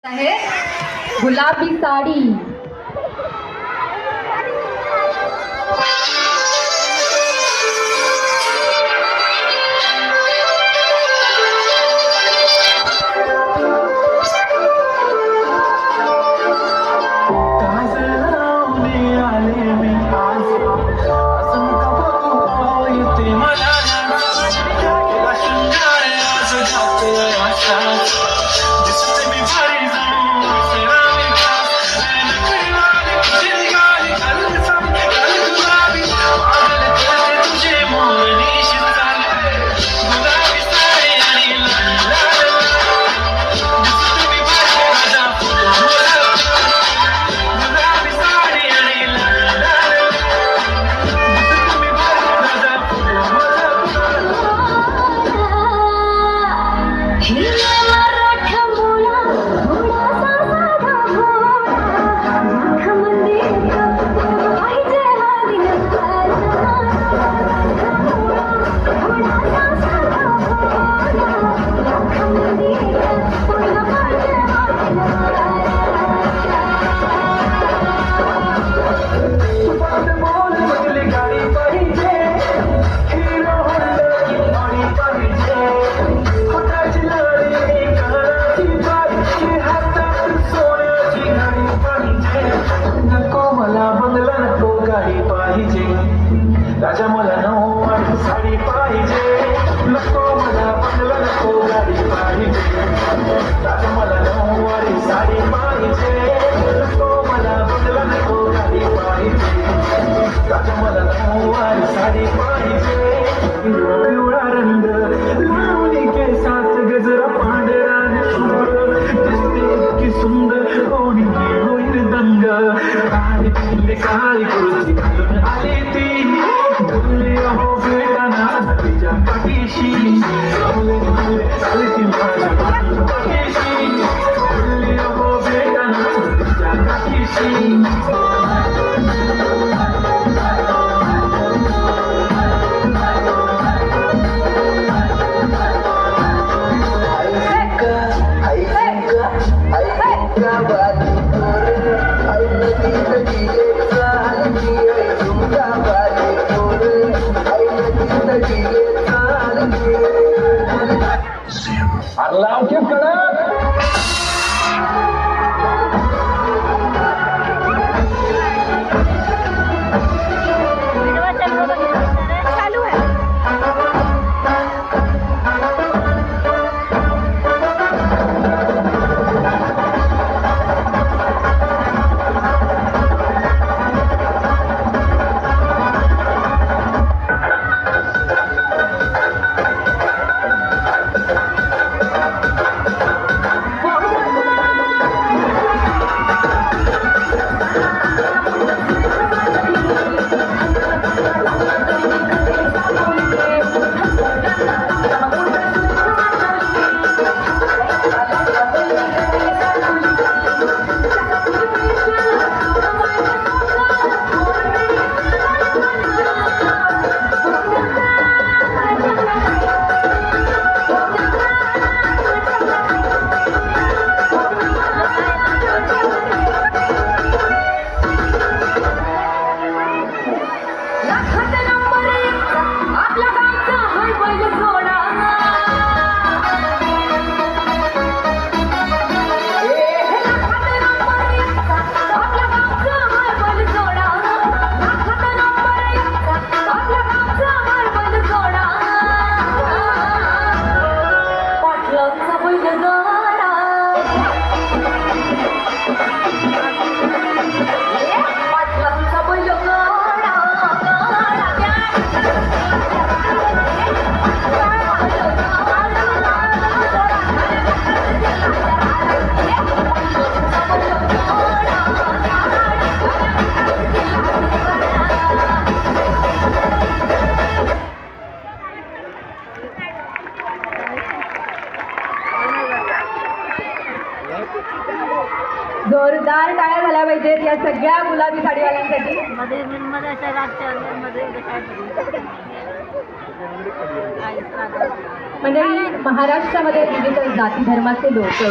आहे गुलाबी साडी। राजा मला नऊवारी साडी पाहिजे, नको मला बंगला, नको गाडी पाहिजे। राजा मला नऊवारी साडी पाहिजे, नको मला बंगला, नको गाडी पाहिजे। राजा मला नऊवारी साडी पाहिजे, पिवळा रंग लावणी केसात गजरा पांढरा दिसते इतकी सुंदर, कोणी होईल दंग। आणि तिने काळी कुर्ती घालून आली ती, बोलले हो बेटाना तिच्या पाठीशी, चालती माझ्या पाठीशी, बोलले हो बेटाना तिच्या पाठीशी। लाव के कडक चालू है। जोरदार टाळ्या झाल्या पाहिजेत या सगळ्या गुलाबी साडीवाल्यांसाठी। म्हणजे महाराष्ट्रामध्ये विविध जाती धर्माचे लोक